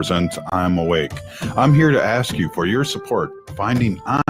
presents I'm Awake. I'm here to ask you for your support. Finding honest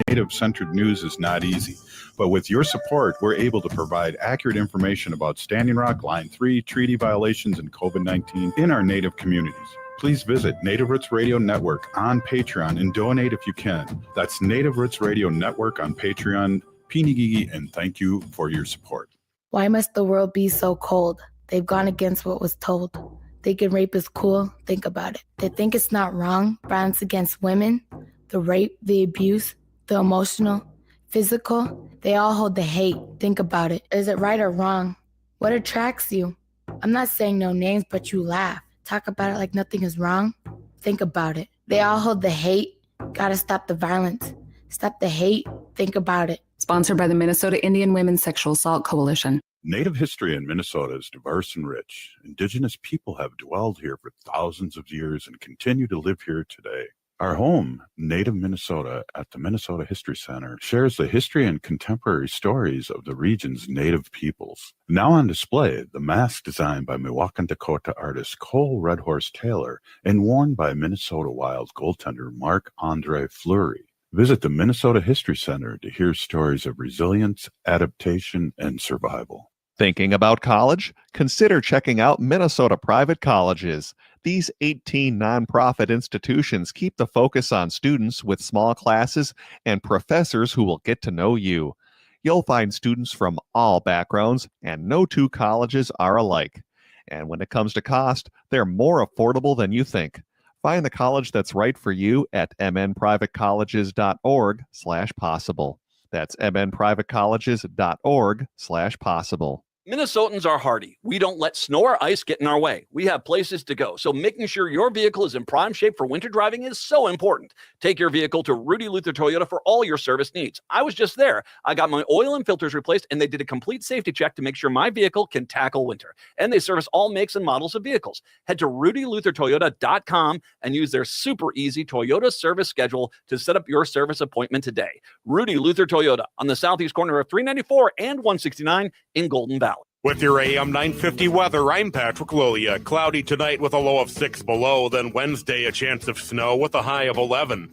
Native-centered news is not easy, but with your support, we're able to provide accurate information about Standing Rock, Line 3, treaty violations, and COVID-19 in our Native communities. Please visit Native Roots Radio Network on Patreon and donate if you can. That's Native Roots Radio Network on Patreon. Pinigigi, and thank you for your support. Why must the world be so cold? They've gone against what was told. Thinking rape is cool, think about it. They think it's not wrong, violence against women, the rape, the abuse, the emotional, physical. They all hold the hate, think about it. Is it right or wrong? What attracts you? I'm not saying no names, but you laugh. Talk about it like nothing is wrong. Think about it. They all hold the hate. Gotta stop the violence. Stop the hate, think about it. Sponsored by the Minnesota Indian Women's Sexual Assault Coalition. Native history in Minnesota is diverse and rich. Indigenous people have dwelled here for thousands of years and continue to live here today. Our home, Native Minnesota, at the Minnesota History Center, shares the history and contemporary stories of the region's Native peoples. Now on display, the mask designed by Milwaukee, Dakota artist Cole Red Horse Taylor and worn by Minnesota Wild goaltender Marc-Andre Fleury. Visit the Minnesota History Center to hear stories of resilience, adaptation, and survival. Thinking about college? Consider checking out Minnesota Private Colleges. These 18 nonprofit institutions keep the focus on students with small classes and professors who will get to know you. You'll find students from all backgrounds, and no two colleges are alike. And when it comes to cost, they're more affordable than you think. Find the college that's right for you at mnprivatecolleges.org/possible. That's mnprivatecolleges.org/possible. Minnesotans are hardy. We don't let snow or ice get in our way. We have places to go. So making sure your vehicle is in prime shape for winter driving is so important. Take your vehicle to Rudy Luther Toyota for all your service needs. I was just there. I got my oil and filters replaced, and they did a complete safety check to make sure my vehicle can tackle winter. And they service all makes and models of vehicles. Head to rudyluthertoyota.com and use their super easy Toyota service schedule to set up your service appointment today. Rudy Luther Toyota on the southeast corner of 394 and 169 in Golden Valley. With your AM 950 weather, I'm Patrick Lilia. Cloudy tonight with a low of 6 below, then Wednesday a chance of snow with a high of 11.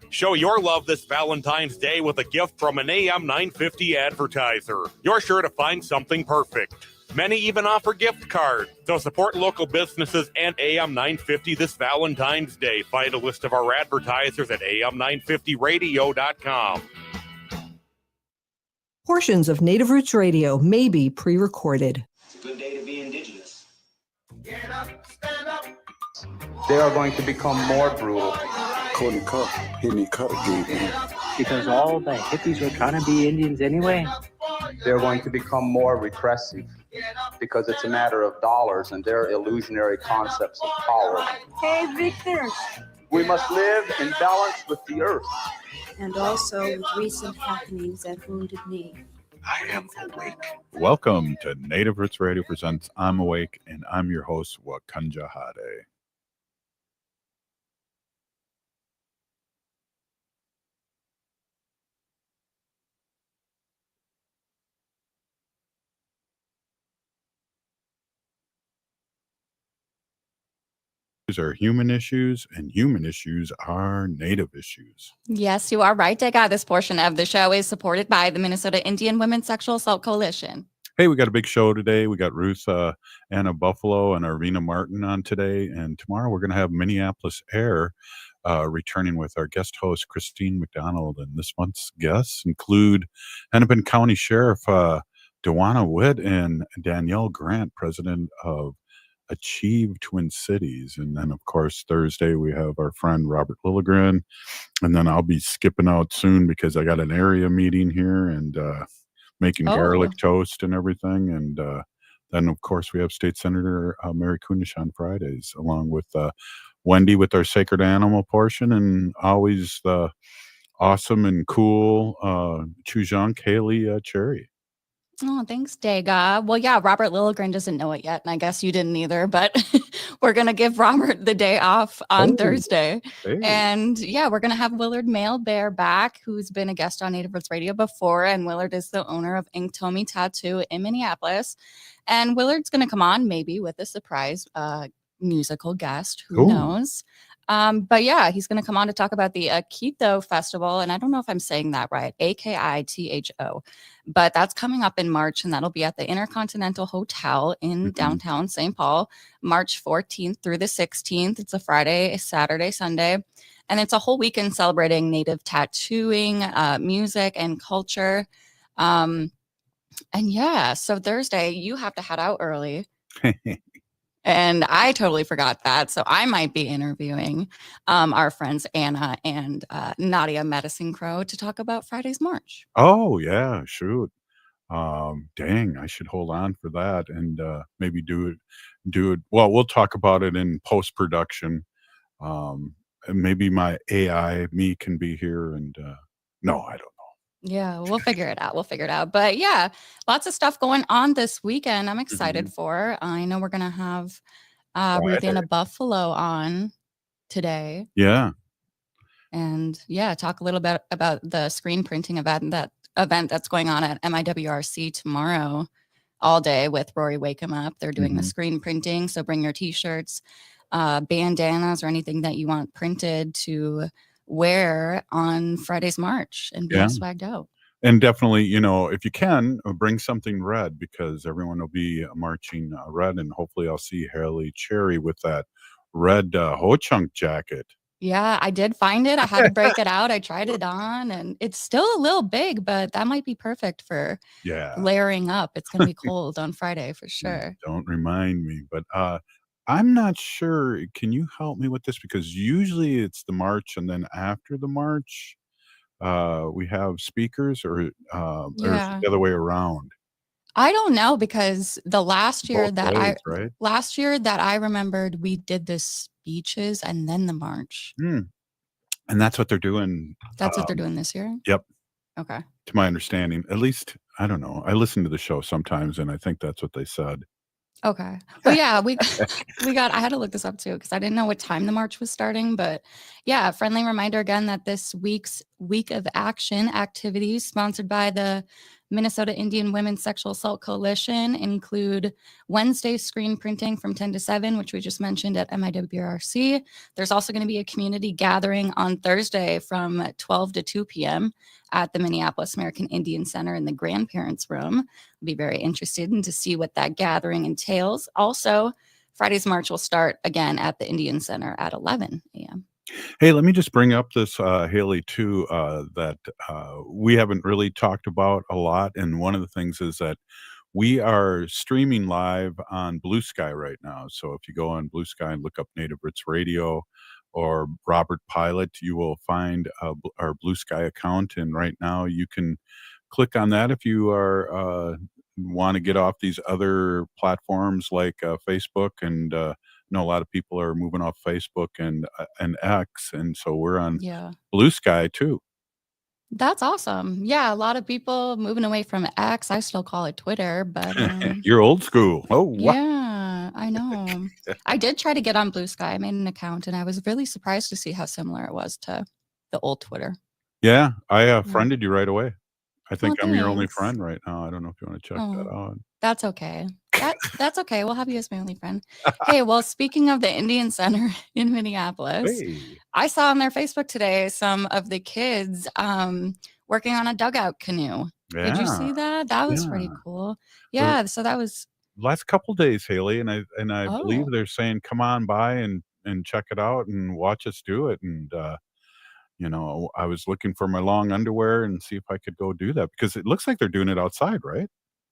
Show your love this Valentine's Day with a gift from an AM 950 advertiser. You're sure to find something perfect. Many even offer gift cards. So support local businesses and AM 950 this Valentine's Day. Find a list of our advertisers at am950radio.com. Portions of Native Roots Radio may be pre-recorded. It's a good day to be Indigenous. Get up, stand up. They are going to become more brutal. Couldn't cut, hit me cut again. Because all the hippies were trying to be Indians anyway. They're going to become more repressive because it's a matter of dollars and their illusionary concepts of power. Hey, Victor. We must live in balance with the earth. And also with recent happenings at Wounded Knee. I am awake. Welcome to Native Roots Radio presents I'm Awake, and I'm your host, Wakanja Hade. Are human issues, and human issues are Native issues. Yes, you are right, Dega. This portion of the show is supported by the Minnesota Indian Women's Sexual Assault Coalition. Hey, we got a big show today. We got Ruth, Anna Buffalo, and Arvina Martin on today. And tomorrow we're going to have Minneapolis Air returning with our guest host, Christine McDonald. And this month's guests include Hennepin County Sheriff Dewana Witt and Danielle Grant, president of Achieve Twin Cities. And then, of course, Thursday we have our friend Robert Lilligren. And then I'll be skipping out soon because I got an area meeting here and making garlic toast and everything. And then, of course, we have State Senator Mary Kunish on Fridays, along with Wendy with our Sacred Animal portion, and always the awesome and cool Chujunk Haley Cherry. Oh, thanks, Dega. Well, yeah, Robert Lilligren doesn't know it yet, and I guess you didn't either, but we're going to give Robert the day off on Thursday. Hey. And yeah, we're going to have Willard Mail Bear back, who's been a guest on Native Roots Radio before, and Willard is the owner of Inktomi Tattoo in Minneapolis. And Willard's going to come on maybe with a surprise musical guest. Who Cool. knows? But yeah, he's going to come on to talk about the Akito Festival. And I don't know if I'm saying that right, Akitho. But that's coming up in March, and that'll be at the Intercontinental Hotel in downtown St. Paul, March 14th through the 16th. It's a Friday, Saturday, Sunday. And it's a whole weekend celebrating Native tattooing, music, and culture. And yeah, so Thursday, you have to head out early. And I totally forgot that. So I might be interviewing our friends Anna and Nadia Medicine Crow to talk about Friday's March. Oh, yeah, shoot. Dang, I should hold on for that and maybe do it. Well, we'll talk about it in post-production. And maybe my AI, me, can be here. And no, I don't know. Yeah, we'll figure it out. But yeah, lots of stuff going on this weekend. I'm excited for. I know we're going to have Ruth Buffalo on today. Yeah. And yeah, talk a little bit about the screen printing event that's going on at MIWRC tomorrow all day with Rory Wake 'em Up. They're doing the screen printing. So bring your t-shirts, bandanas, or anything that you want printed to wear on Friday's March and be swagged out. And definitely, if you can, bring something red because everyone will be marching red. And hopefully I'll see Haley Cherry with that red Ho-Chunk jacket. Yeah, I did find it. I had to break it out. I tried it on and it's still a little big, but that might be perfect for layering up. It's going to be cold on Friday for sure. Don't remind me, but I'm not sure. Can you help me with this? Because usually it's the march and then after the march, we have speakers or is it the other way around? I don't know because the last year right? last year that I remembered, we did the speeches and then the march. And that's what they're doing. That's what they're doing this year? Yep. Okay. To my understanding, at least, I don't know. I listen to the show sometimes and I think that's what they said. Okay. Well, yeah, I had to look this up too because I didn't know what time the march was starting. But yeah, friendly reminder again that this week's Week of Action activities sponsored by the Minnesota Indian Women's Sexual Assault Coalition include Wednesday screen printing from 10 to 7, which we just mentioned at MIWRC. There's also going to be a community gathering on Thursday from 12 to 2 p.m. at the Minneapolis American Indian Center in the Grandparents' Room. I'll be very interested to see what that gathering entails. Also, Friday's march will start again at the Indian Center at 11 a.m. Hey, let me just bring up this, Haley, too, that we haven't really talked about a lot. And one of the things is that we are streaming live on Blue Sky right now. So if you go on Blue Sky and look up Native Roots Radio or Robert Pilot, you will find our Blue Sky account. And right now you can click on that if you are want to get off these other platforms like Facebook and a lot of people are moving off Facebook and X, and so we're on Blue Sky too. That's awesome. Yeah, a lot of people moving away from X. I still call it Twitter, but you're old school. Oh, wow. Yeah, I know. I did try to get on Blue Sky. I made an account, and I was really surprised to see how similar it was to the old Twitter. Yeah, I friended you right away. I think I'm your only friend right now. I don't know if you want to check that out. That's okay. That's okay. We'll have you as my only friend. Hey, well, speaking of the Indian Center in Minneapolis, I saw on their Facebook today some of the kids working on a dugout canoe. Yeah. Did you see that? That was pretty cool. Yeah, so that was last couple days, Haley, and I believe they're saying come on by and check it out and watch us do it. And I was looking for my long underwear and see if I could go do that because it looks like they're doing it outside, right?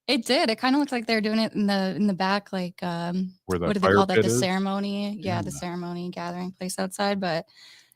It did. It kind of looked like they're doing it in the back, like where what do they call that? The ceremony. Yeah, the ceremony gathering place outside. But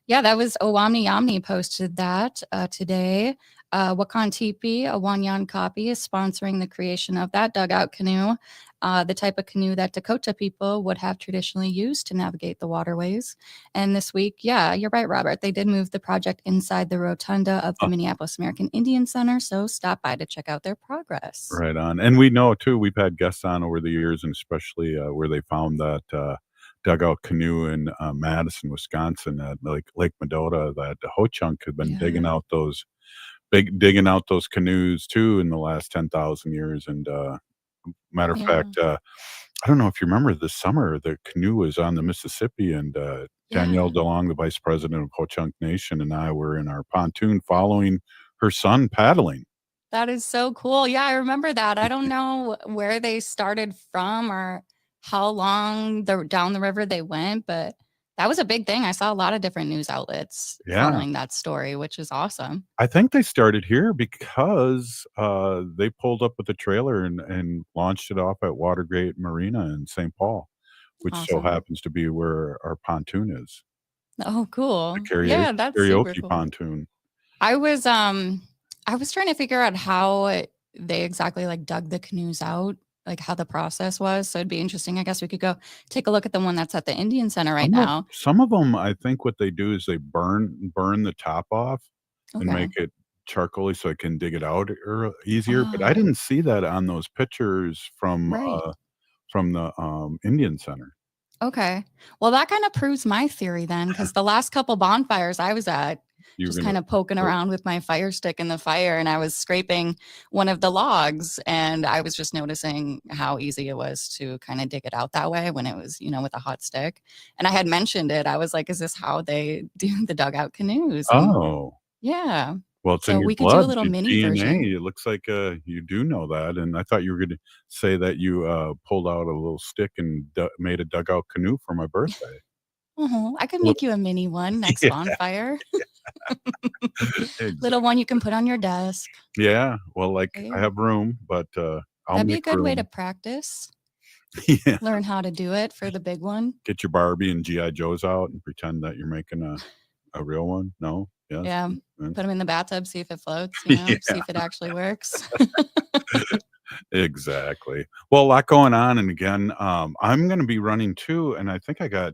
yeah, that was Owamni Yamni posted that today. Wakan Tipi, a Wanyan copy, is sponsoring the creation of that dugout canoe, the type of canoe that Dakota people would have traditionally used to navigate the waterways. And this week, yeah, you're right, Robert. They did move the project inside the rotunda of the Minneapolis American Indian Center. So stop by to check out their progress. Right on. And we know, too, we've had guests on over the years, and especially where they found that dugout canoe in Madison, Wisconsin, at Lake Mendota, that Ho-Chunk had been digging out those canoes too in the last 10,000 years. And matter of fact, I don't know if you remember this summer, the canoe was on the Mississippi, and Danielle DeLong, the vice president of Ho Chunk Nation, and I were in our pontoon following her son paddling. That is so cool. Yeah, I remember that. I don't know where they started from or how long down the river they went, but that was a big thing. I saw a lot of different news outlets following that story, which is awesome. I think they started here because they pulled up with a trailer and launched it off at Watergate Marina in St. Paul, which so happens to be where our pontoon is. Oh, cool. The Yeah, that's super karaoke cool. pontoon. I was trying to figure out how they exactly like dug the canoes out, like how the process was. So it'd be interesting. I guess we could go take a look at the one that's at the Indian Center right now. Some of them, I think what they do is they burn the top off and make it charcoaly so it can dig it out easier. But I didn't see that on those pictures from the Indian Center. Okay. Well, that kind of proves my theory then, because the last couple bonfires I was at, just kind of poking around with my fire stick in the fire, and I was scraping one of the logs, and I was just noticing how easy it was to kind of dig it out that way when it was, with a hot stick. And I had mentioned it. I was like, is this how they do the dugout canoes? And yeah. Well, it's so in your we could blood, do a little mini DNA. version. It looks like you do know that, and I thought you were going to say that you pulled out a little stick and made a dugout canoe for my birthday. I could make you a mini one next bonfire. Little one you can put on your desk. Yeah, well, I have room, but I'll that'd be a make good way room. to practice. Yeah. Learn how to do it for the big one. Get your Barbie and G.I. Joes out and pretend that you're making a real one. No? Yes? Yeah. Mm. Put them in the bathtub, see if it floats, see if it actually works. Exactly. Well, a lot going on. And again, I'm going to be running too. And I think I got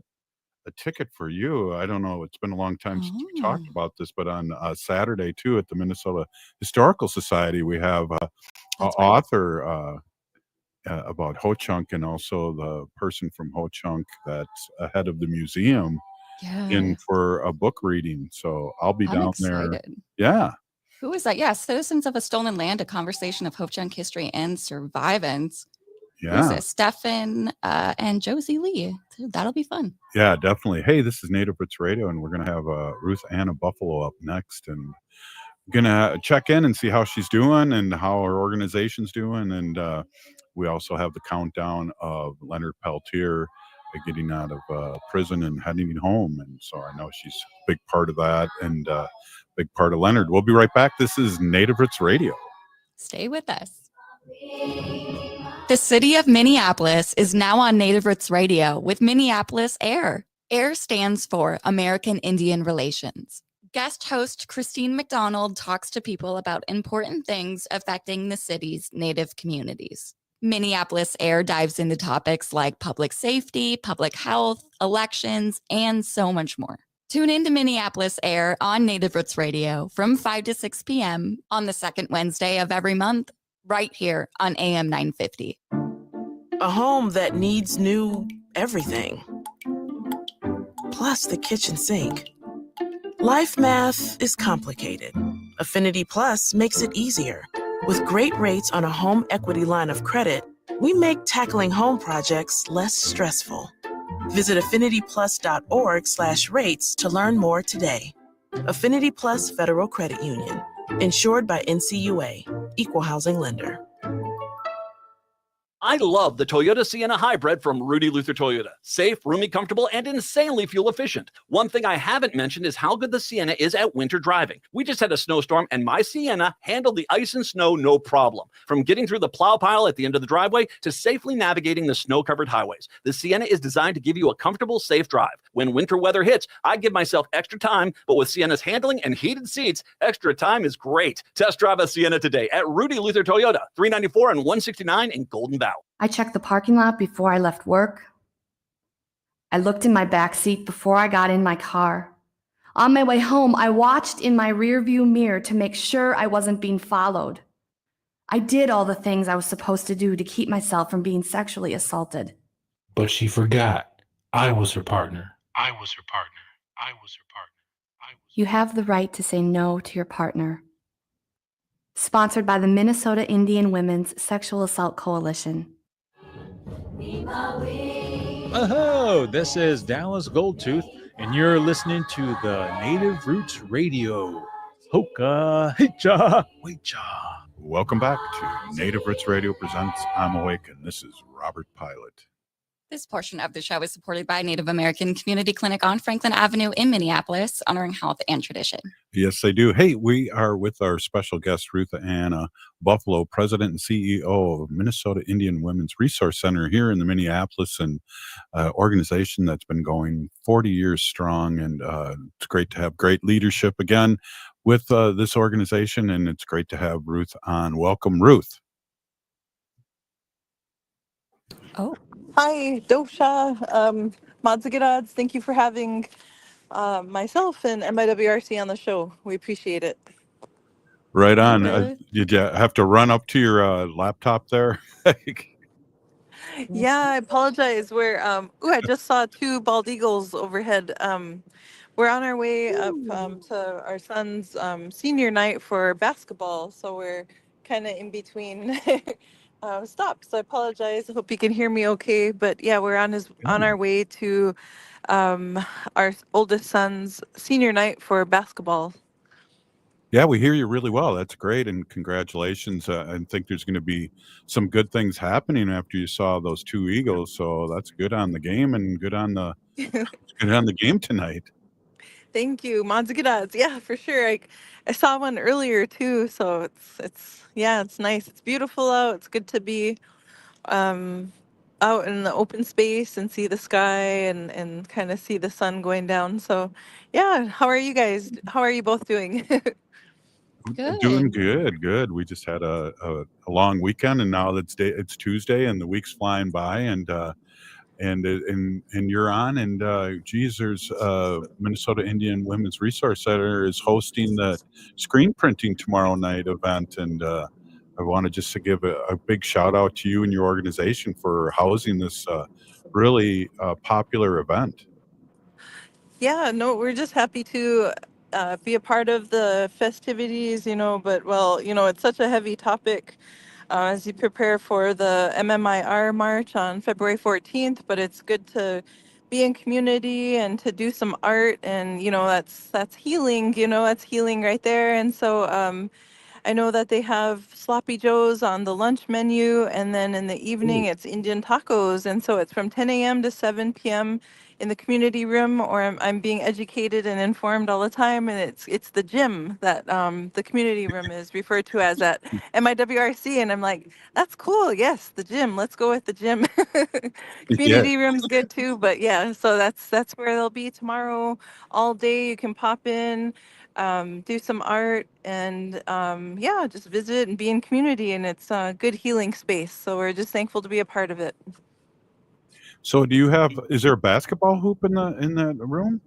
a ticket for you. I don't know. It's been a long time since we talked about this, but on Saturday too at the Minnesota Historical Society, we have an author about Ho Chunk, and also the person from Ho Chunk that's ahead of the museum in for a book reading. So I'll be down there. Yeah. Who is that? Yeah, Citizens of a Stolen Land, a conversation of Ho Chunk history and survivance. Yeah. Who's this? Stefan and Josie Lee. That'll be fun. Yeah, definitely. Hey, this is Native Roots Radio, and we're going to have Ruth Anna Buffalo up next, and going to check in and see how she's doing and how her organization's doing. And we also have the countdown of Leonard Peltier getting out of prison and heading home. And so I know she's a big part of that and big part of Leonard. We'll be right back. This is Native Roots Radio. Stay with us. The city of Minneapolis is now on Native Roots Radio with Minneapolis AIR. AIR stands for American Indian Relations. Guest host Christine McDonald talks to people about important things affecting the city's Native communities. Minneapolis AIR dives into topics like public safety, public health, elections, and so much more. Tune in to Minneapolis AIR on Native Roots Radio from 5 to 6 p.m. on the second Wednesday of every month, right here on AM 950. A home that needs new everything. Plus the kitchen sink. Life math is complicated. Affinity Plus makes it easier. With great rates on a home equity line of credit, we make tackling home projects less stressful. Visit affinityplus.org/rates to learn more today. Affinity Plus Federal Credit Union. Insured by NCUA. Equal housing lender. I love the Toyota Sienna Hybrid from Rudy Luther Toyota. Safe, roomy, comfortable, and insanely fuel efficient. One thing I haven't mentioned is how good the Sienna is at winter driving. We just had a snowstorm, and my Sienna handled the ice and snow no problem. From getting through the plow pile at the end of the driveway to safely navigating the snow-covered highways, the Sienna is designed to give you a comfortable, safe drive. When winter weather hits, I give myself extra time, but with Sienna's handling and heated seats, extra time is great. Test drive a Sienna today at Rudy Luther Toyota, 394 and 169 in Golden Valley. I checked the parking lot before I left work. I looked in my back seat before I got in my car. On my way home, I watched in my rearview mirror to make sure I wasn't being followed. I did all the things I was supposed to do to keep myself from being sexually assaulted. But she forgot. I was her partner. I was her partner. I was her partner. You have the right to say no to your partner. Sponsored by the Minnesota Indian Women's Sexual Assault Coalition. Oh, this is Dallas Goldtooth, and you're listening to the Native Roots Radio. Hoka, hicha, wecha. Welcome back to Native Roots Radio presents I'm Awake, and this is Robert Pilot. This portion of the show is supported by Native American Community Clinic on Franklin Avenue in Minneapolis, honoring health and tradition. Yes, they do. Hey, we are with our special guest, Ruth Anna Buffalo, President and CEO of Minnesota Indian Women's Resource Center here in the Minneapolis, and organization that's been going 40 years strong. And it's great to have great leadership again with this organization, and it's great to have Ruth on. Welcome, Ruth. Oh. Hi, Dosha, Madzigadods. Thank you for having myself and MIWRC on the show. We appreciate it. Right on. Did you have to run up to your laptop there? Yeah, I apologize. I just saw two bald eagles overhead. We're on our way up to our son's senior night for basketball, so we're kind of in between stops. So I apologize. I hope you can hear me okay. But yeah, we're on our way to our oldest son's senior night for basketball. Yeah, we hear you really well. That's great, and congratulations. I think there's going to be some good things happening after you saw those two eagles. So that's good on the game and good on the game tonight. Thank you, Madzigadods. Yeah, for sure. I saw one earlier too, so it's nice. It's beautiful out. It's good to be out in the open space and see the sky and kind of see the sun going down. So yeah, how are you guys? How are you both doing? Good. Doing good. We just had a long weekend, and now it's Tuesday, and the week's flying by, and you're on, and geez, there's Minnesota Indian Women's Resource Center is hosting the screen printing tomorrow night event, and I wanted just to give a big shout out to you and your organization for housing this really popular event. Yeah, no, we're just happy to be a part of the festivities, but it's such a heavy topic as you prepare for the MMIR March on February 14th, but it's good to be in community and to do some art, and that's healing, that's healing right there. And so I know that they have sloppy joes on the lunch menu, and then in the evening it's Indian tacos, and so it's from 10 a.m. to 7 p.m. in the community room, or I'm being educated and informed all the time, and it's the gym that the community room is referred to as at MIWRC, and I'm like, that's cool. Yes, the gym. Let's go with the gym. Community room's good too, but yeah, so that's where they'll be tomorrow all day. You can pop in, do some art, and just visit and be in community, and it's a good healing space. So we're just thankful to be a part of it. So is there a basketball hoop in that room?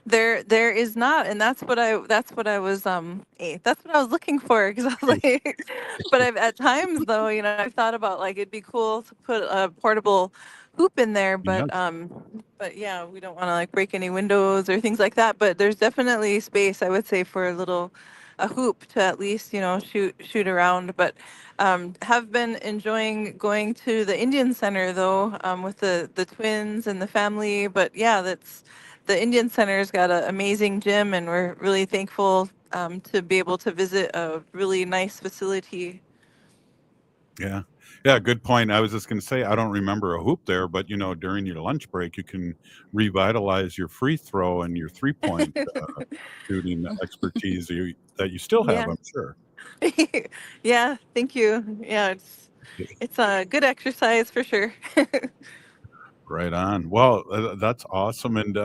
There is not, and that's what I was that's what I was looking for, because I was like, but at times though, I've thought about, like, it'd be cool to put a portable hoop in there, but yeah, we don't want to, like, break any windows or things like that. But there's definitely space, I would say, for a hoop to at least shoot around. But have been enjoying going to the Indian Center though, with the twins and the family. But yeah, the Indian Center's got an amazing gym, and we're really thankful to be able to visit a really nice facility. Yeah, good point. I was just going to say, I don't remember a hoop there, but during your lunch break, you can revitalize your free throw and your 3-point shooting expertise that you still have, I'm sure. Yeah, thank you. Yeah, it's a good exercise for sure. Right on. Well, that's awesome. And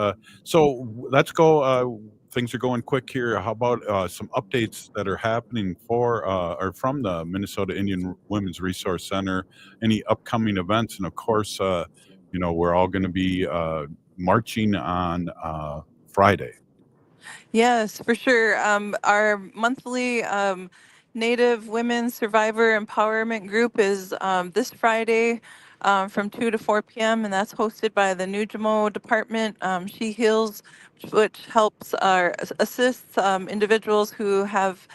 so let's go. Things are going quick here. How about some updates that are happening or from the Minnesota Indian Women's Resource Center? Any upcoming events? And of course, we're all going to be marching on Friday. Yes, for sure. Our monthly Native Women Survivor Empowerment Group is this Friday from 2 to 4 p.m., and that's hosted by the Nujamo Department. She Heals, which helps assists individuals who have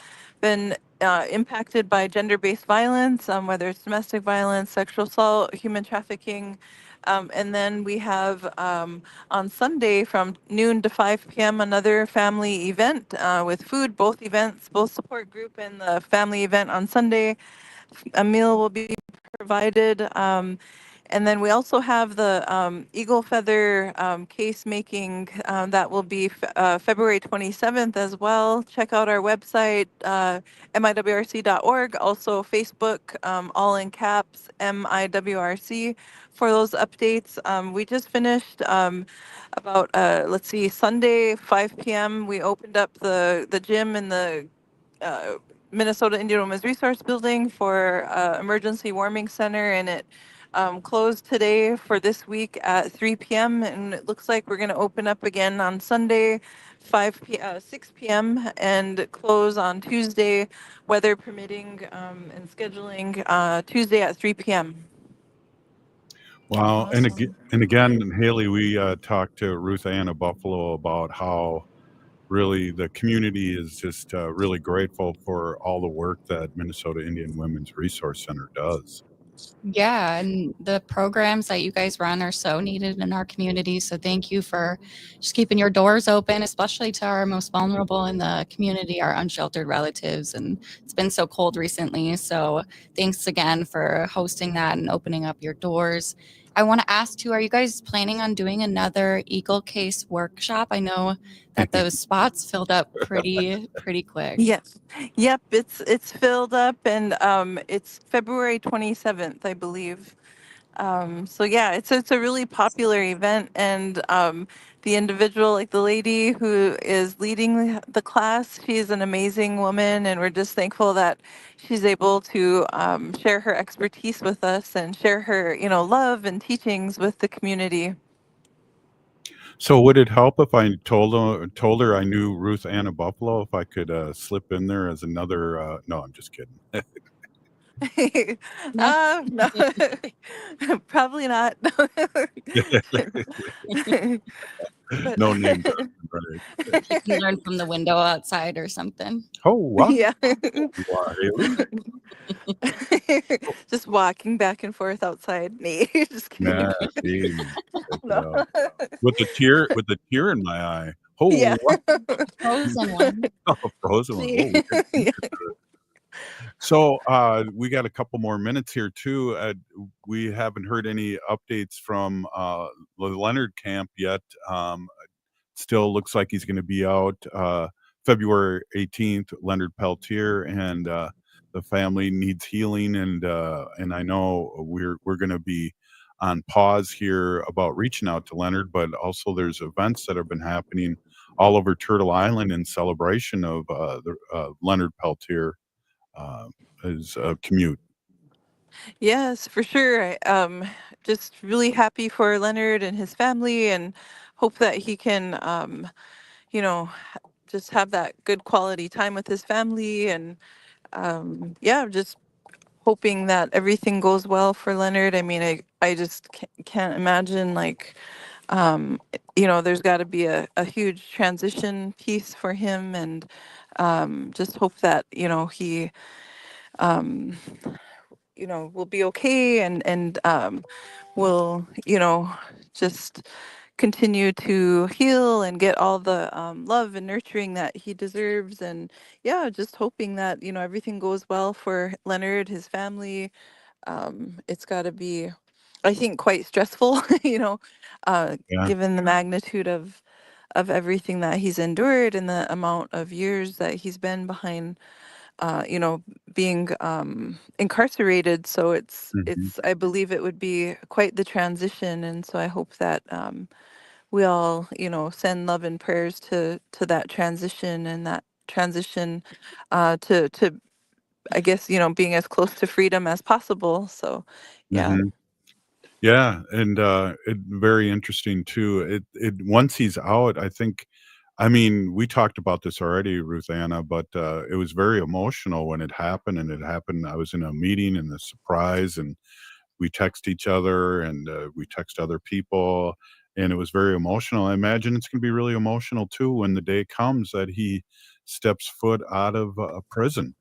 been impacted by gender-based violence, whether it's domestic violence, sexual assault, human trafficking. And then we have on Sunday from noon to 5 p.m. another family event with food, both events, both support group and the family event on Sunday. A meal will be provided. And then we also have the Eagle Feather case making that will be February 27th as well. Check out our website, miwrc.org, also Facebook, all in caps, MIWRC, for those updates. We just finished about, let's see, Sunday, 5 p.m. We opened up the gym in the uh, Minnesota Indian Women's Resource Building for Emergency Warming Center, and it closed today for this week at 3 p.m. And it looks like we're going to open up again on Sunday, 6 p.m. and close on Tuesday, weather permitting and scheduling Tuesday at 3 p.m. Wow. And Awesome. again, Haley, we talked to Ruth Anna Buffalo about how really the community is just really grateful for all the work that Minnesota Indian Women's Resource Center does. Yeah, and the programs that you guys run are so needed in our community. So thank you for just keeping your doors open, especially to our most vulnerable in the community, our unsheltered relatives. And it's been so cold recently. So thanks again for hosting that and opening up your doors. I want to ask too, are you guys planning on doing another Eagle Case workshop? I know that those spots filled up pretty quick. Yes. Yep, it's filled up, and it's February 27th, I believe. So yeah, it's a really popular event, and the individual, like the lady who is leading the class, she's an amazing woman, and we're just thankful that she's able to share her expertise with us and share her, love and teachings with the community. So would it help if I told her I knew Ruth Anna Buffalo, if I could slip in there as another no, I'm just kidding. No, probably not. But No name dropping, right. You can learn from the window outside or something. Oh, wow. Yeah. Wow, Haley. Just walking back and forth outside. Me. Just kidding. Yeah, see, No. with a tear in my eye. Oh, Yeah. what? Frozen one. Oh, frozen one. Oh, we could Yeah. So we got a couple more minutes here too. We haven't heard any updates from the Leonard camp yet. Still looks like he's going to be out February 18th. Leonard Peltier, and the family needs healing, and I know we're going to be on pause here about reaching out to Leonard, but also there's events that have been happening all over Turtle Island in celebration of the Leonard Peltier. His commute. Yes, for sure. Just really happy for Leonard and his family, and hope that he can, just have that good quality time with his family. And yeah, just hoping that everything goes well for Leonard. I mean, I just can't imagine, like, there's got to be a huge transition piece for him, and just hope that, he, um, will be okay, and will, just continue to heal and get all the love and nurturing that he deserves. And yeah, just hoping that, everything goes well for Leonard, his family. It's got to be, I think, quite stressful, Yeah. given the magnitude of everything that he's endured and the amount of years that he's been behind, being incarcerated. So it's I believe it would be quite the transition, and so I hope that we all, send love and prayers to that transition, and that transition to I guess, being as close to freedom as possible. So yeah. Mhm. Yeah, and it very interesting too. It once he's out, I mean, we talked about this already, Ruth Anna, but it was very emotional when it happened, and it happened. I was in a meeting and the surprise, and we text each other, and we text other people, and it was very emotional. I imagine it's going to be really emotional too when the day comes that he steps foot out of prison.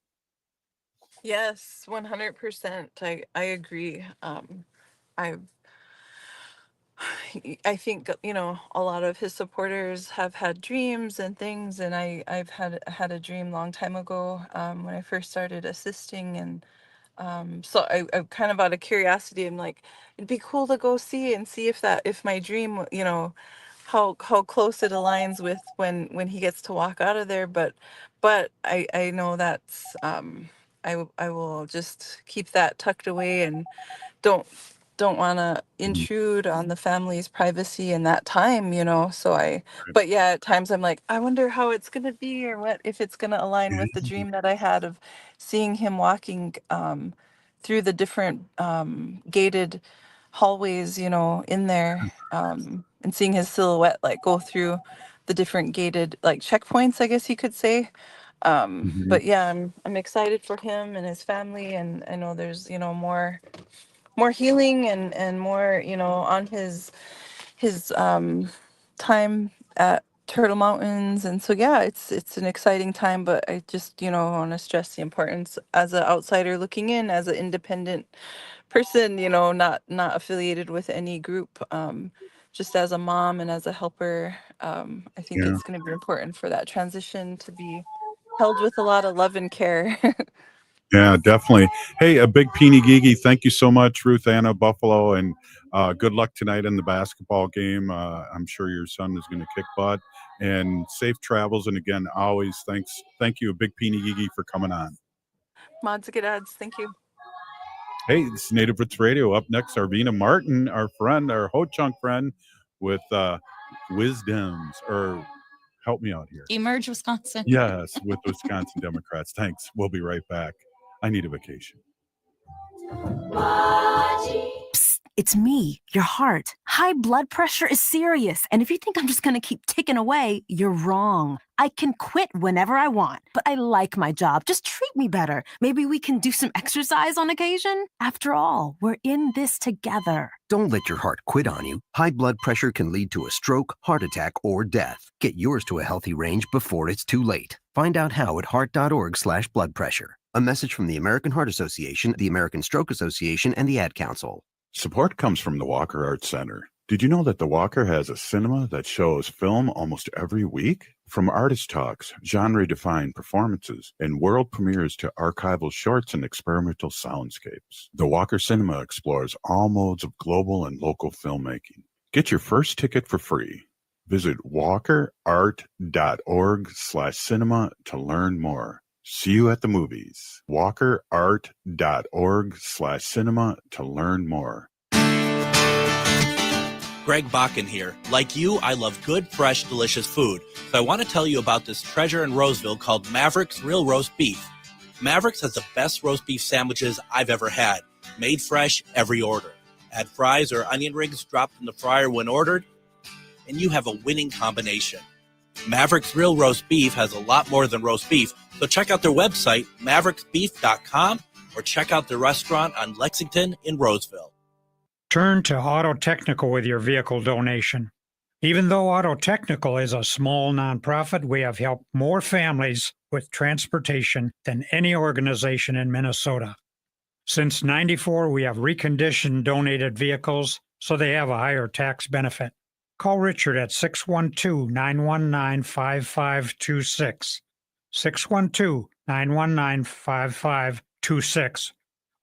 Yes, 100%. I agree. I I think a lot of his supporters have had dreams and things, and I've had a dream long time ago when I first started assisting, and so I kind of out of curiosity, I'm like, it'd be cool to go see if my dream, how close it aligns with when he gets to walk out of there, but I know that's I will just keep that tucked away and don't don't want to Mhm. intrude on the family's privacy in that time, so but yeah, at times I'm like, I wonder how it's going to be, or what if it's going to align with the Yeah. dream that I had of seeing him walking through the different gated hallways, in there, and seeing his silhouette like go through the different gated like checkpoints, I guess you could say. Mhm. But yeah, I'm excited for him and his family, and I know there's more healing and more on his time at Turtle Mountains. And so yeah, it's an exciting time, but I just want to stress the importance as an outsider looking in, as an independent person, not affiliated with any group, just as a mom and as a helper. I think Yeah. it's going to be important for that transition to be held with a lot of love and care. Yeah, definitely. Hey, a big Peony Gigi. Thank you so much, Ruth Anna Buffalo, and good luck tonight in the basketball game. I'm sure your son is going to kick butt, and safe travels. And again, always thank you, a big Peony Gigi, for coming on. Mods get ads. Thank you. Hey, this is Native Roots Radio. Up next, Arvina Martin, our friend, our Ho Chunk friend, with wisdoms, or help me out here. Emerge Wisconsin. Yes, with Wisconsin Democrats. Thanks. We'll be right back. I need a vacation. Psst, it's me, your heart. High blood pressure is serious, and if you think I'm just gonna keep ticking away, you're wrong. I can quit whenever I want, but I like my job. Just treat me better. Maybe we can do some exercise on occasion? After all, we're in this together. Don't let your heart quit on you. High blood pressure can lead to a stroke, heart attack, or death. Get yours to a healthy range before it's too late. Find out how at heart.org/blood pressure. A message from the American Heart Association, the American Stroke Association, and the Ad Council. Support comes from the Walker Arts Center. Did you know that the Walker has a cinema that shows film almost every week? From artist talks, genre-defined performances, and world premieres to archival shorts and experimental soundscapes, the Walker Cinema explores all modes of global and local filmmaking. Get your first ticket for free. Visit walkerart.org/cinema to learn more. See you at the movies. walkerart.org/cinema to learn more. Greg Bakken here. Like you, I love good, fresh, delicious food. So I want to tell you about this treasure in Roseville called Maverick's Real Roast Beef. Maverick's has the best roast beef sandwiches I've ever had. Made fresh every order. Add fries or onion rings dropped in the fryer when ordered, and you have a winning combination. Maverick's Real Roast Beef has a lot more than roast beef, so check out their website, mavericksbeef.com, or check out their restaurant on Lexington in Roseville. Turn to Auto Technical with your vehicle donation. Even though Auto Technical is a small nonprofit, we have helped more families with transportation than any organization in Minnesota. Since '94, we have reconditioned donated vehicles so they have a higher tax benefit. Call Richard at 612-919-5526, 612-919-5526,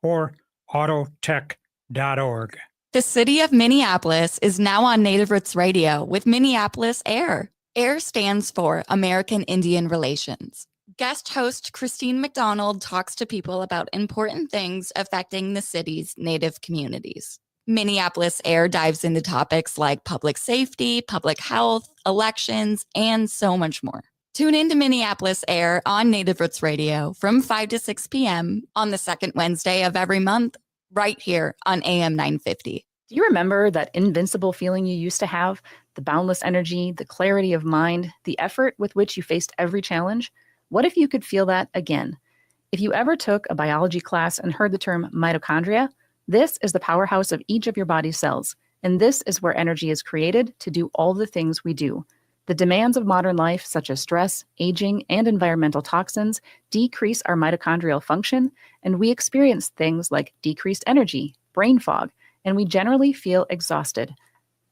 or autotech.org. The city of Minneapolis is now on Native Roots Radio with Minneapolis AIR. AIR stands for American Indian Relations. Guest host Christine McDonald talks to people about important things affecting the city's Native communities. Minneapolis AIR dives into topics like public safety, public health, elections, and so much more. Tune in to Minneapolis AIR on Native Roots Radio from 5 to 6 p.m. on the second Wednesday of every month, right here on AM 950. Do you remember that invincible feeling you used to have? The boundless energy, the clarity of mind, the effort with which you faced every challenge? What if you could feel that again? If you ever took a biology class and heard the term mitochondria, this is the powerhouse of each of your body's cells, and this is where energy is created to do all the things we do. The demands of modern life, such as stress, aging, and environmental toxins, decrease our mitochondrial function, and we experience things like decreased energy, brain fog, and we generally feel exhausted.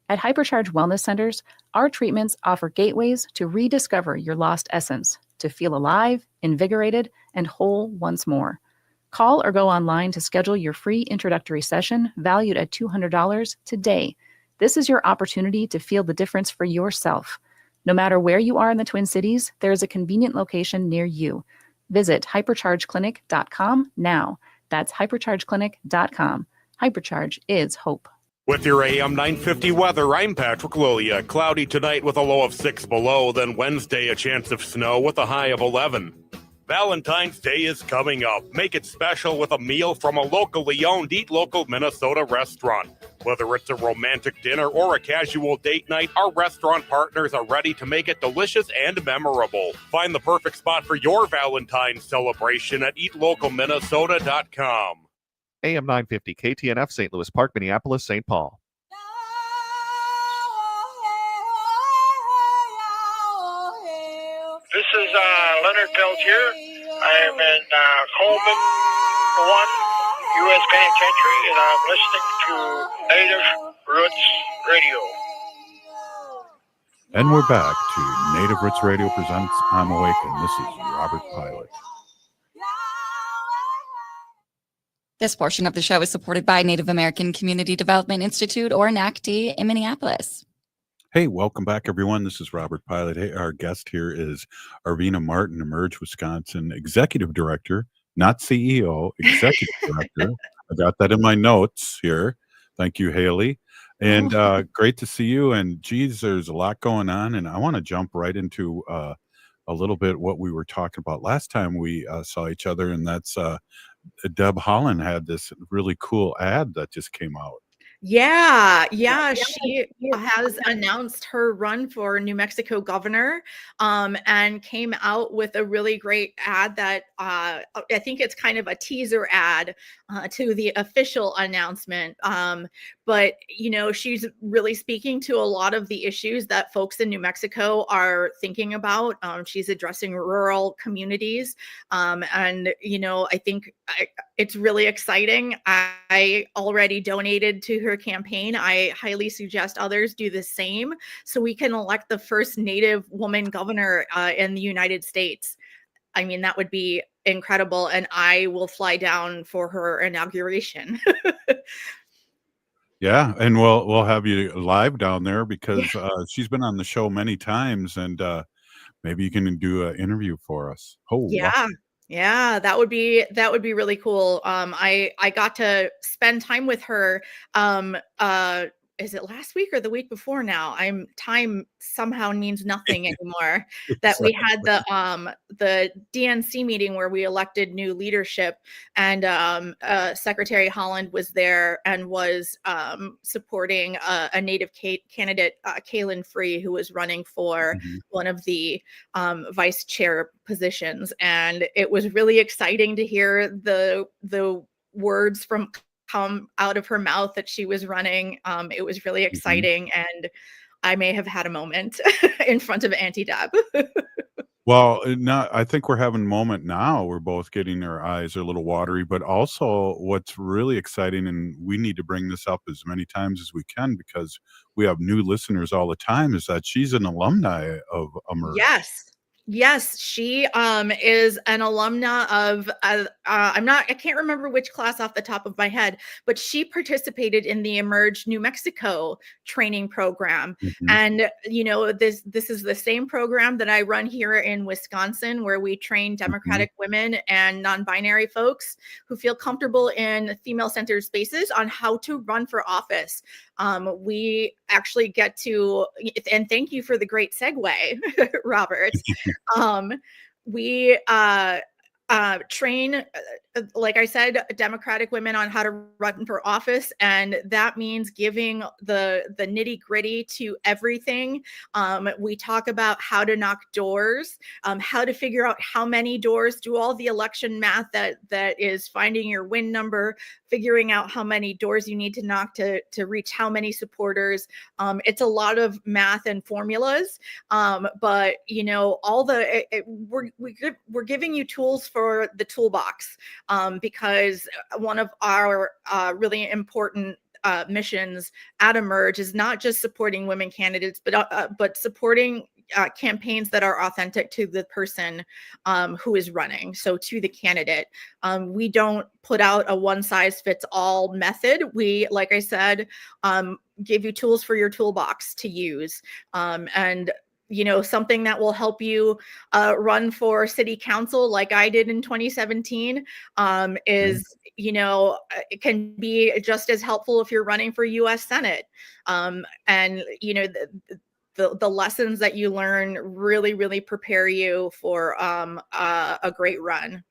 At Hypercharge Wellness Centers, our treatments offer gateways to rediscover your lost essence, to feel alive, invigorated, and whole once more. Call or go online to schedule your free introductory session valued at $200 today. This is your opportunity to feel the difference for yourself. No matter where you are in the Twin Cities, there is a convenient location near you. Visit hyperchargeclinic.com now. That's hyperchargeclinic.com. Hypercharge is hope. With your AM 950 weather, I'm Patrick Lilia. Cloudy tonight with a low of 6 below, then Wednesday a chance of snow with a high of 11. Valentine's Day is coming up. Make it special with a meal from a locally owned Eat Local Minnesota restaurant. Whether it's a romantic dinner or a casual date night, our restaurant partners are ready to make it delicious and memorable. Find the perfect spot for your Valentine's celebration at eatlocalminnesota.com. AM 950, KTNF, St. Louis Park, Minneapolis, St. Paul. This is Leonard Peltier. I am in Coleman 1, U.S. Penitentiary, and I'm listening to Native Roots Radio. And we're back to Native Roots Radio presents I'm Awake, and this is Robert Pilot. This portion of the show is supported by Native American Community Development Institute, or NACD, in Minneapolis. Hey, welcome back, everyone. This is Robert Pilot. Hey, our guest here is Arvina Martin, Emerge Wisconsin Executive Director, not CEO, Executive Director. I got that in my notes here. Thank you, Haley. And great to see you. And geez, there's a lot going on. And I want to jump right into a little bit what we were talking about last time we saw each other. And that's Deb Holland had this really cool ad that just came out. Yeah, she has announced her run for New Mexico governor, and came out with a really great ad that I think it's kind of a teaser ad to the official announcement. But you know, she's really speaking to a lot of the issues that folks in New Mexico are thinking about. She's addressing rural communities, and you know, I think it's really exciting. I already donated to her campaign. I highly suggest others do the same so we can elect the first Native woman governor in the United States. I mean, that would be incredible, and I will fly down for her inauguration. Yeah, and we'll have you live down there because she's been on the show many times, and maybe you can do an interview for us. Oh, Yeah. wow. Yeah, that would be really cool. I got to spend time with her. Is it last week or the week before now? Time somehow means nothing anymore. That we had the DNC meeting where we elected new leadership, and Secretary Holland was there and was supporting a Native candidate, Kaylin Free, who was running for one of the vice chair positions, and it was really exciting to hear the words come out of her mouth that she was running. It was really exciting, and I may have had a moment in front of Auntie Deb. Well, now I think we're having a moment now. We're both getting our eyes a little watery, but also what's really exciting, and we need to bring this up as many times as we can because we have new listeners all the time, is that she's an alumni of Emerge. Yes, she is an alumna of I can't remember which class off the top of my head, but she participated in the Emerge New Mexico training program. And you know, this is the same program that I run here in Wisconsin, where we train Democratic women and non-binary folks who feel comfortable in female-centered spaces on how to run for office. We actually get to, and thank you for the great segue, Robert. We train like I said, Democratic women on how to run for office, and that means giving the nitty gritty to everything. We talk about how to knock doors, how to figure out how many doors, do all the election math that is finding your win number, figuring out how many doors you need to knock to reach how many supporters. It's a lot of math and formulas, but you know, we're giving you tools for the toolbox. Because one of our really important missions at Emerge is not just supporting women candidates, but supporting campaigns that are authentic to the person who is running. So to the candidate, we don't put out a one-size-fits-all method. We, like I said, give you tools for your toolbox to use, and you know, something that will help you run for city council like I did in 2017 is, you know, it can be just as helpful if you're running for US Senate. And, you know, the lessons that you learn really prepare you for a great run.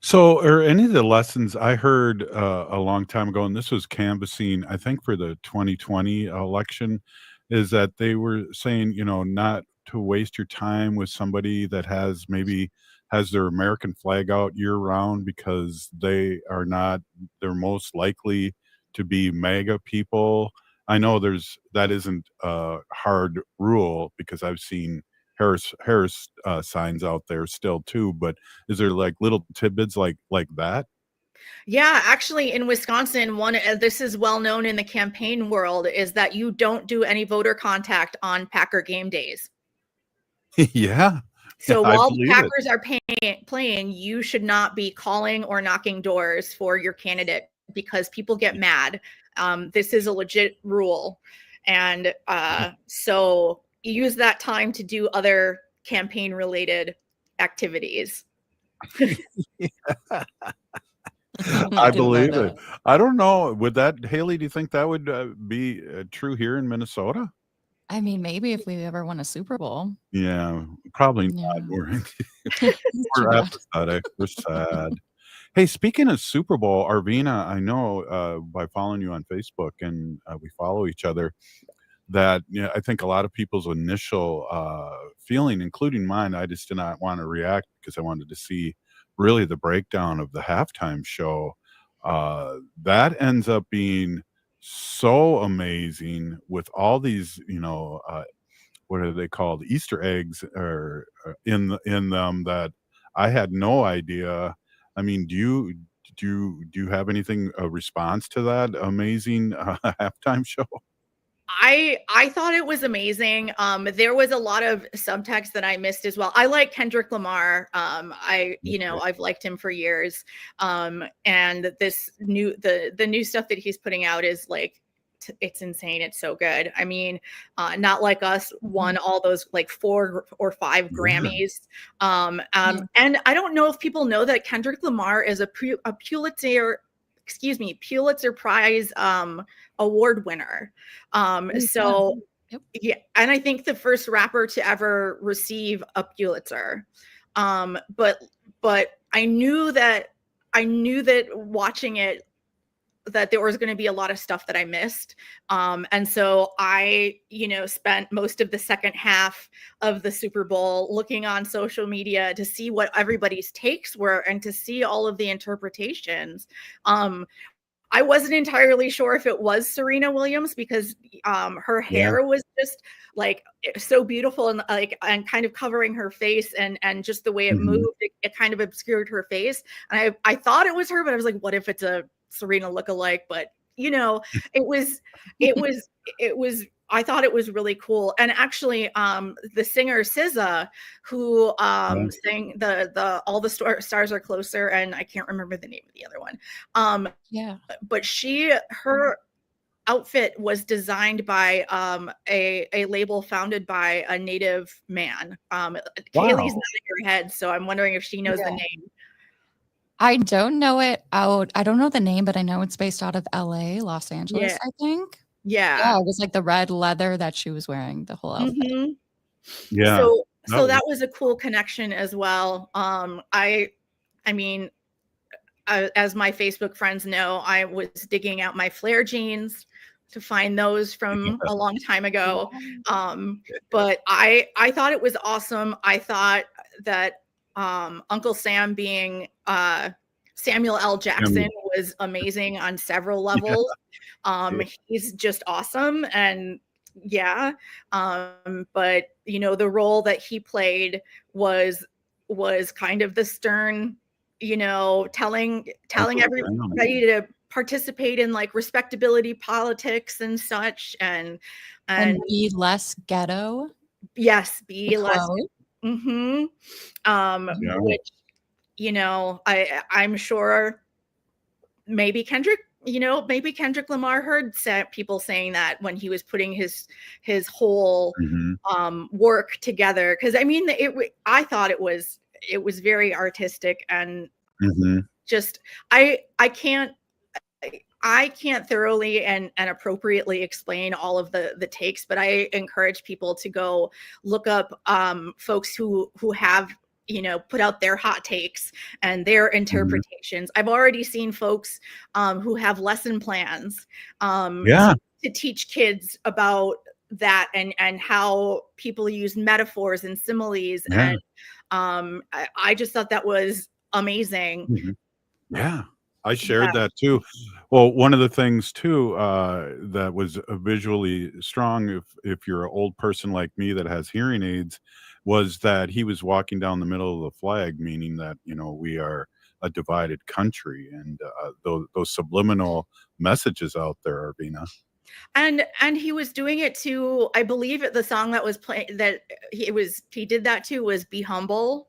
So, are any of the lessons I heard a long time ago, and this was canvassing, I think, for the 2020 election, is that they were saying, you know, not to waste your time with somebody that has their American flag out year round, because they're most likely to be MAGA people. I know that isn't a hard rule, because I've seen Harris signs out there still too, but is there like little tidbits like that? Yeah, actually in Wisconsin, this is well known in the campaign world, is that you don't do any voter contact on Packer game days. Yeah. So I while the believe it. Packers are playing, you should not be calling or knocking doors for your candidate, because people get mad. This is a legit rule. And so use that time to do other campaign related activities. I believe it. I don't know. Haley, do you think that would be true here in Minnesota? I mean, maybe if we ever won a Super Bowl. Yeah, probably not. We're apathetic. We're sad. Hey, speaking of Super Bowl, Arvina, I know by following you on Facebook, and we follow each other, that I think a lot of people's initial feeling, including mine, I just did not want to react because I wanted to see really the breakdown of the halftime show. That ends up being so amazing with all these, what are they called? Easter eggs or in them that I had no idea. I mean, do you have anything a response to that amazing halftime show? I thought it was amazing. There was a lot of subtext that I missed as well. I like Kendrick Lamar. I've liked him for years. And the new stuff that he's putting out is like, it's insane. It's so good. I mean, Not Like Us won all those like 4 or 5 Grammys. And I don't know if people know that Kendrick Lamar is a Pulitzer Prize award winner. Yeah, and I think the first rapper to ever receive a Pulitzer. But I knew that watching it, that there was going to be a lot of stuff that I missed. And so I, spent most of the second half of the Super Bowl looking on social media to see what everybody's takes were and to see all of the interpretations. I wasn't entirely sure if it was Serena Williams, because her hair was just like so beautiful and kind of covering her face, and just the way it moved, it kind of obscured her face. And I thought it was her, but I was like, what if it's a Serena lookalike? But it was I thought it was really cool. And actually, the singer SZA, who sang the All the Stars Are Closer, and I can't remember the name of the other one. But her outfit was designed by a label founded by a Native man. Haley's not in your head, so I'm wondering if she knows the name. I don't know it out. I don't know the name, but I know it's based out of LA, Los Angeles, I think. Yeah. It was like the red leather that she was wearing, the whole outfit. So that was a cool connection as well. I mean, as my Facebook friends know, I was digging out my flare jeans to find those from a long time ago. But I thought it was awesome. I thought that Uncle Sam being Samuel L. Jackson was amazing on several levels. He's just awesome. And yeah. But you know, the role that he played was kind of the stern, you know, telling everybody to participate in like respectability politics and such, and be less ghetto. Yes, be less. Quote. Which, you know, I'm sure maybe Kendrick Lamar heard people saying that when he was putting his whole work together, because I mean I thought it was very artistic, and just I can't thoroughly and appropriately explain all of the takes, but I encourage people to go look up folks who have, you know, put out their hot takes and their interpretations. I've already seen folks who have lesson plans to teach kids about that and how people use metaphors and similes. And I just thought that was amazing. Yeah, I shared that too. Well, one of the things too that was visually strong, if you're an old person like me that has hearing aids, was that he was walking down the middle of the flag, meaning that, you know, we are a divided country, and those subliminal messages out there, Arvina. And he was doing it to, I believe the song that was playing that he did that to was "Be Humble."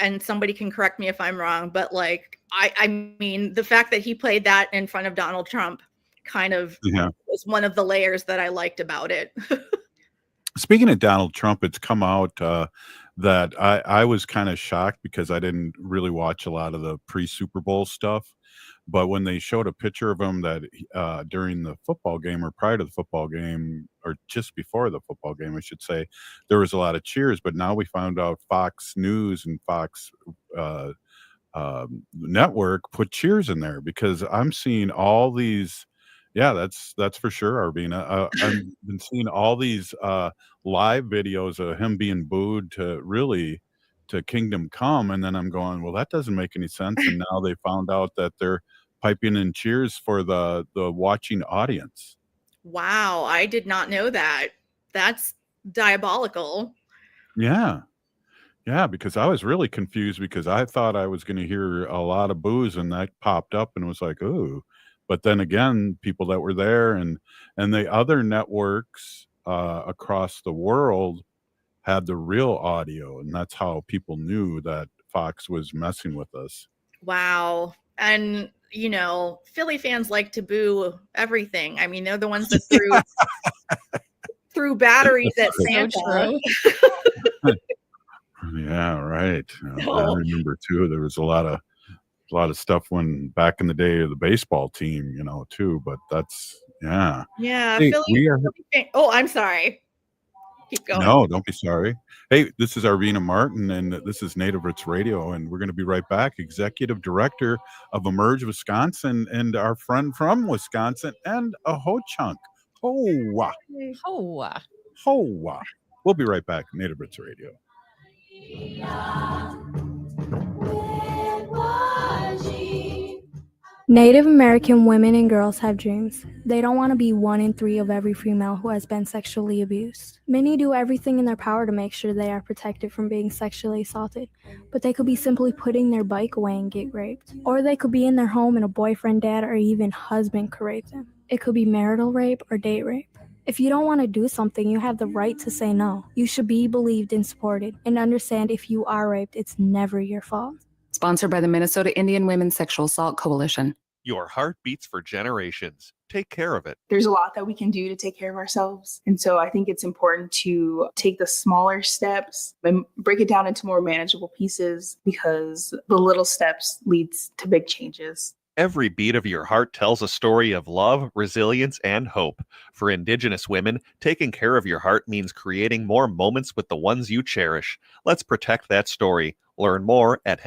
And somebody can correct me if I'm wrong, but like I mean, the fact that he played that in front of Donald Trump kind of was one of the layers that I liked about it. Speaking of Donald Trump, it's come out that I was kind of shocked because I didn't really watch a lot of the pre-Super Bowl stuff. But when they showed a picture of him that during the football game or prior to the football game, or just before the football game, I should say, there was a lot of cheers. But now we found out Fox News and Fox Network put cheers in there, because I'm seeing all these. Yeah, that's for sure, Arvina. I've been seeing all these live videos of him being booed to Kingdom Come, and then I'm going, well, that doesn't make any sense. And now they found out that they're piping in cheers for the watching audience. Wow, I did not know that. That's diabolical. Yeah, because I was really confused, because I thought I was going to hear a lot of boos, and that popped up, and it was like, ooh. But then again, people that were there and the other networks across the world had the real audio, and that's how people knew that Fox was messing with us. Wow. And you know, Philly fans like to boo everything. I mean, they're the ones that threw batteries at Santa. Yeah, right. I remember too. There was a lot of stuff when back in the day of the baseball team, you know, too. But that's Yeah, Hey, Philly. Oh, I'm sorry. Keep going. No, don't be sorry. Hey, this is Arvina Martin, and this is Native Roots Radio, and we're going to be right back. Executive Director of Emerge Wisconsin, and our friend from Wisconsin, and a ho-chunk. Hoa. Hoa. Hoa. We'll be right back. Native Roots Radio. Native American women and girls have dreams. They don't want to be 1 in 3 of every female who has been sexually abused. Many do everything in their power to make sure they are protected from being sexually assaulted, but they could be simply putting their bike away and get raped. Or they could be in their home and a boyfriend, dad, or even husband could rape them. It could be marital rape or date rape. If you don't want to do something, you have the right to say no. You should be believed and supported, and understand if you are raped, it's never your fault. Sponsored by the Minnesota Indian Women's Sexual Assault Coalition. Your heart beats for generations. Take care of it. There's a lot that we can do to take care of ourselves. And so I think it's important to take the smaller steps and break it down into more manageable pieces, because the little steps leads to big changes. Every beat of your heart tells a story of love, resilience, and hope. For Indigenous women, taking care of your heart means creating more moments with the ones you cherish. Let's protect that story. Learn more at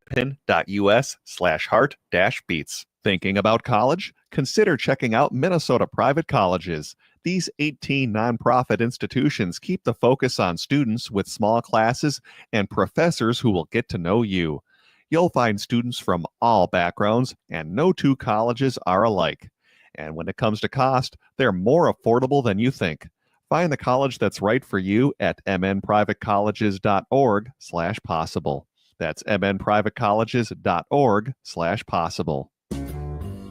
hairpin.us/heart-beats. Thinking about college? Consider checking out Minnesota Private Colleges. These 18 nonprofit institutions keep the focus on students with small classes and professors who will get to know you. You'll find students from all backgrounds, and no two colleges are alike. And when it comes to cost, they're more affordable than you think. Find the college that's right for you at mnprivatecolleges.org/possible. That's mnprivatecolleges.org/possible.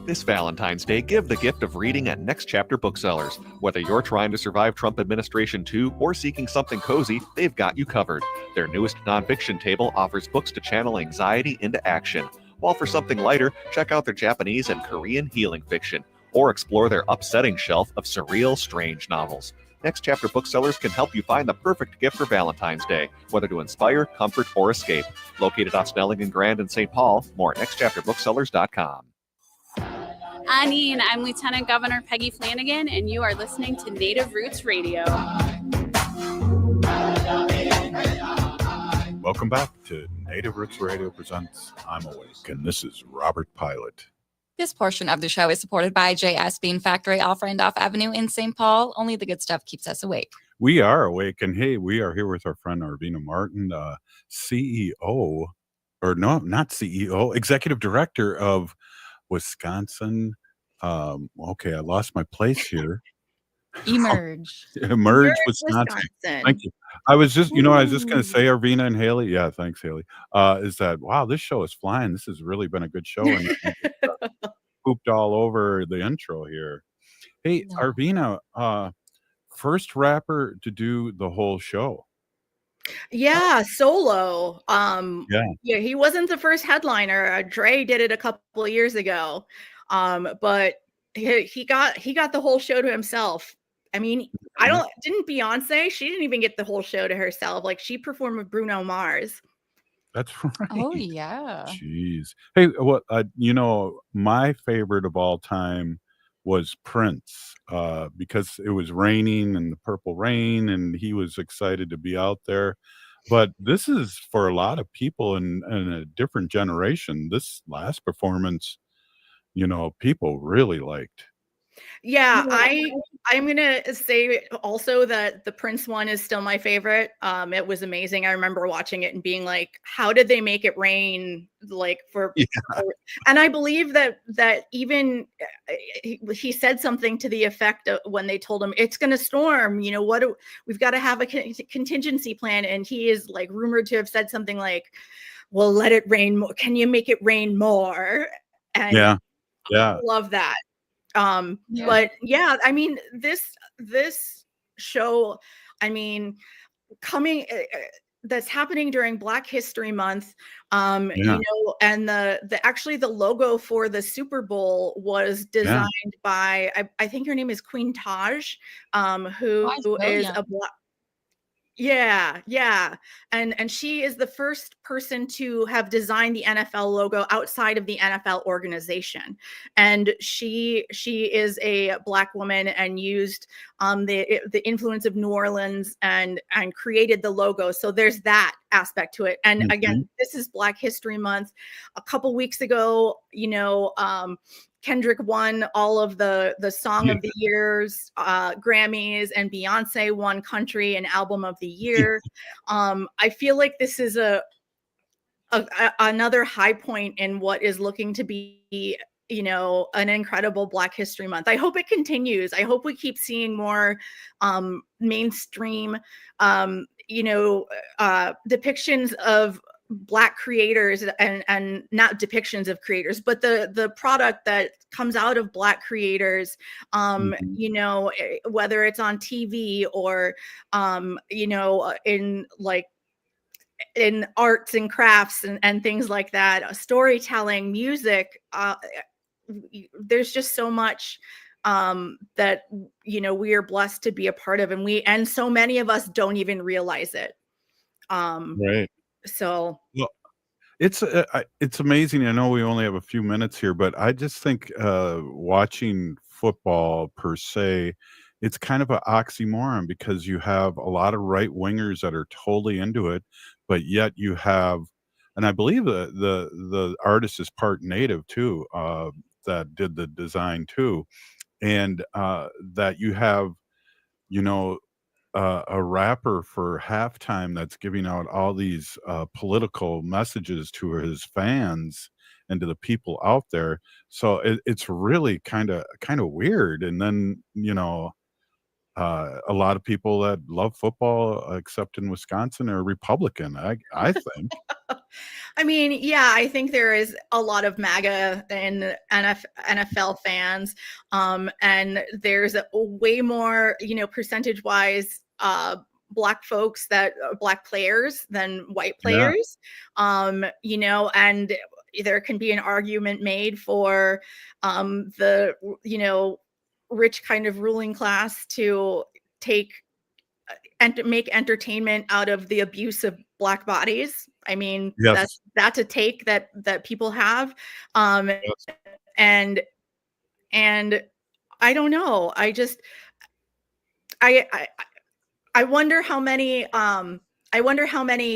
This Valentine's Day, give the gift of reading at Next Chapter Booksellers. Whether you're trying to survive Trump administration too or seeking something cozy, they've got you covered. Their newest nonfiction table offers books to channel anxiety into action. While for something lighter, check out their Japanese and Korean healing fiction, or explore their upsetting shelf of surreal, strange novels. Next Chapter Booksellers can help you find the perfect gift for Valentine's Day, whether to inspire, comfort, or escape. Located off Snelling and Grand in St. Paul, more at nextchapterbooksellers.com. Anine, I'm Lieutenant Governor Peggy Flanagan, and you are listening to Native Roots Radio. Welcome back to Native Roots Radio presents I'm Awake, and this is Robert Pilot. This portion of the show is supported by JS Bean Factory off Randolph Avenue in St. Paul. Only the good stuff keeps us awake. We are awake, and hey, we are here with our friend Arvina Martin, CEO, or no, not CEO, Executive Director of Wisconsin. Okay, I lost my place here. Emerge. Emerge, Wisconsin. Thank you. I was just going to say, Arvina and Haley. Yeah, thanks, Haley. Is that, wow, this show is flying. This has really been a good show. And pooped all over the intro here. Hey, no. Arvina, first rapper to do the whole show. Yeah, solo. Yeah, he wasn't the first headliner. Dre did it a couple of years ago. But he got the whole show to himself. I mean, didn't Beyonce? She didn't even get the whole show to herself. Like, she performed with Bruno Mars. That's right. Oh yeah. Jeez. Hey, what my favorite of all time was Prince, because it was raining and the purple rain, and he was excited to be out there. But this is for a lot of people in a different generation. This last performance, people really liked. Yeah, I'm gonna say also that the Prince one is still my favorite. It was amazing. I remember watching it and being like, how did they make it rain? Like and I believe that even he said something to the effect of when they told him it's gonna storm, we've got to have a contingency plan. And he is like rumored to have said something like, well, let it rain more. Can you make it rain more? And yeah. I love that. But yeah, I mean, this show, I mean, that's happening during Black History Month, and the logo for the Super Bowl was designed by, I think her name is Queen Taj, who is a Black. Yeah. And she is the first person to have designed the NFL logo outside of the NFL organization. And she is a Black woman and used the influence of New Orleans and created the logo. So there's that aspect to it. And again, this is Black History Month. A couple weeks ago, Kendrick won all of the Song of the Year's Grammys, and Beyonce won Country and Album of the Year. I feel like this is another high point in what is looking to be, an incredible Black History Month. I hope it continues. I hope we keep seeing more mainstream, depictions of Black creators and not depictions of creators, but the product that comes out of Black creators, whether it's on TV or, in arts and crafts and things like that, storytelling, music, there's just so much that, we are blessed to be a part of, and so many of us don't even realize it. Right. So it's amazing. I know we only have a few minutes here, but I just think watching football per se, it's kind of an oxymoron, because you have a lot of right wingers that are totally into it, but yet you have and I believe the artist is part native too, that did the design too, and that you have, you know, a rapper for halftime that's giving out all these political messages to his fans and to the people out there. So it's really kind of weird. And then a lot of people that love football, except in Wisconsin, are Republican. I think. I mean, yeah, I think there is a lot of MAGA and NFL fans, and there's a way more, percentage wise, black folks that black players than white Yeah. players, and there can be an argument made for the rich kind of ruling class to take and to make entertainment out of the abuse of black bodies. I mean, Yes. that's a take that people have, um, Yes. and and I don't know. I I wonder how many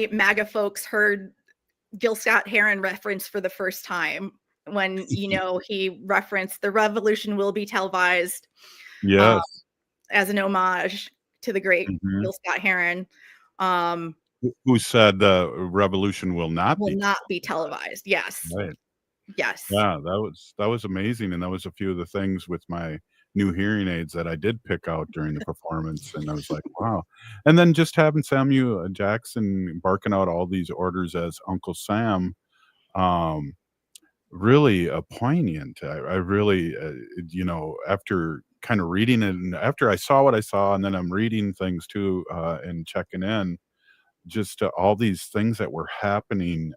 MAGA folks heard Gil Scott Heron reference for the first time when he referenced the revolution will be televised, um, Yes. as an homage to the great Mhm. Gil Scott Heron. Um, Who said the revolution will not will be not be televised. Yes. right. Yes. Yeah, that was amazing, and that was a few of the things with my new hearing aids that I did pick out during the performance, and I was like, "Wow." And then just having Samuel Jackson barking out all these orders as Uncle Sam, um, really, poignant. I really, after kinda reading it and after I saw what I saw, and then I'm reading things too, and checking in, just, all these things that were happening,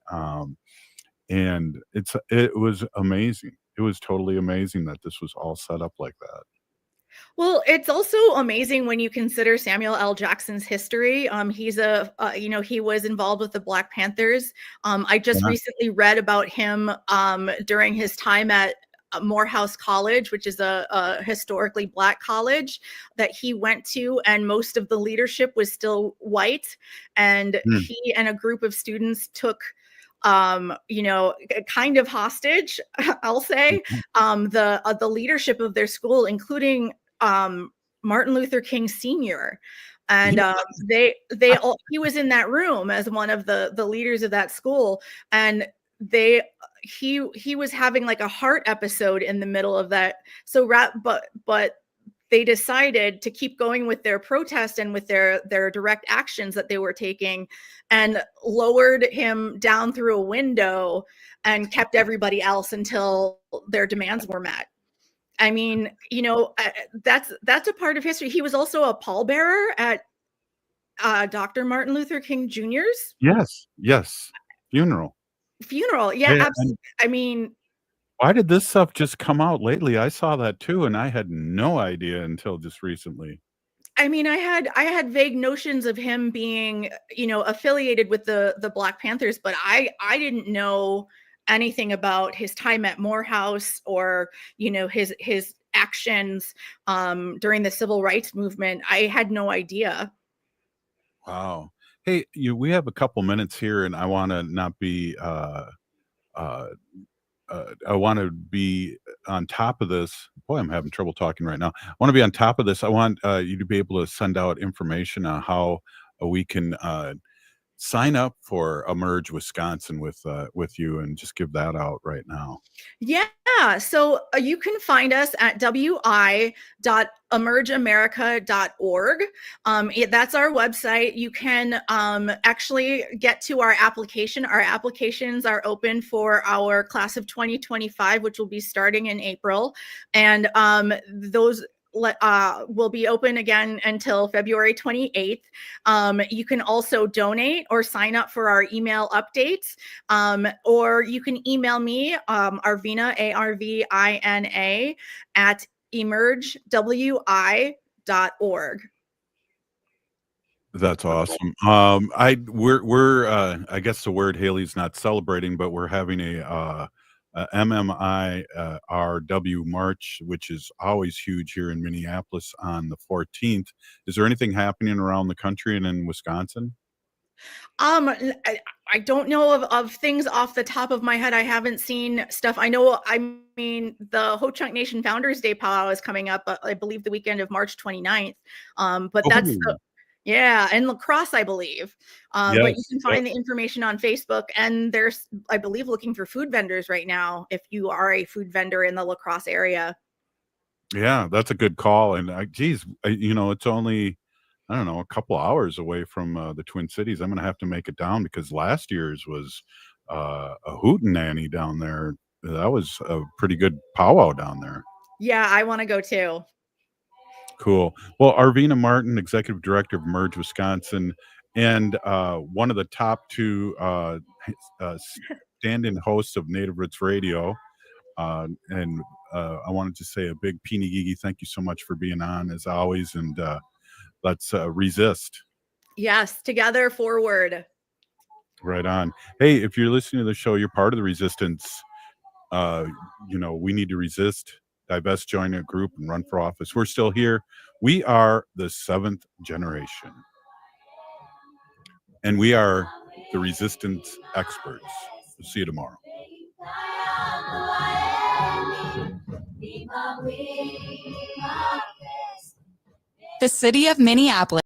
and it was amazing. It was totally amazing that this was all set up like that. Well, it's also amazing when you consider Samuel L. Jackson's history. He's he was involved with the Black Panthers. I just Yeah. recently read about him during his time at Morehouse College, which is a historically Black college that he went to, and most of the leadership was still white. And Mm. he and a group of students took kind of hostage, I'll say, Mhm. the leadership of their school, including Martin Luther King Sr. And Yes. they all he was in that room as one of the leaders of that school, and he was having like a heart episode in the middle of that. So but they decided to keep going with their protest and with their direct actions that they were taking, and lowered him down through a window and kept everybody else until their demands were met. I mean, that's a part of history. He was also a pallbearer at Dr. Martin Luther King Jr.'s Yes, yes. Funeral. funeral. Yeah, Yeah, absolutely. and I mean, why did this stuff just come out lately? I saw that too, and I had no idea until just recently. I had vague notions of him being, affiliated with the Black Panthers, but I didn't know anything about his time at Morehouse or, his actions during the civil rights movement. I had no idea. Wow. Hey, we have a couple minutes here, and I wanna not be, uh I want to be on top of this. Boy, I'm having trouble talking right now. I want to be on top of this. I want you to be able to send out information on how we can sign up for Emerge Wisconsin with you, and just give that out right now. Yeah. So you can find us at wi.emergeamerica.org. That's our website. You can actually get to our application. Our applications are open for our class of 2025, which will be starting in April. And those will be open again until February 28th. You can also donate or sign up for our email updates, or you can email me, Arvina, Arvina, at emergewi.org. That's awesome. We're I guess the word Haley's not celebrating, but we're having a MMI RW March, which is always huge here in Minneapolis on the 14th. Is there anything happening around the country and in Wisconsin? I don't know of things off the top of my head. I haven't seen stuff. I know, I mean, the Ho Chunk Nation Founders Day powwow is coming up, I believe the weekend of March 29th. But that's yeah, and lacrosse, I believe. But you can find the information on Facebook, and there's, I believe, looking for food vendors right now if you are a food vendor in the lacrosse area. Yeah, that's a good call. And it's only, I don't know, a couple hours away from the Twin Cities. I'm going to have to make it down because last year's was a hootenanny down there. That was a pretty good powwow down there. Yeah, I want to go too. Cool. Well, Arvina Martin, Executive Director of Merge Wisconsin, and one of the top two stand-in hosts of Native Roots Radio. And I wanted to say a big Peeny Gigi, thank you so much for being on as always. And let's resist. Yes, together forward. Right on. Hey, if you're listening to the show, you're part of the resistance. We need to resist, divest, join a group, and run for office. We're still here. We are the 7th generation. And we are the resistance experts. We'll see you tomorrow. The city of Minneapolis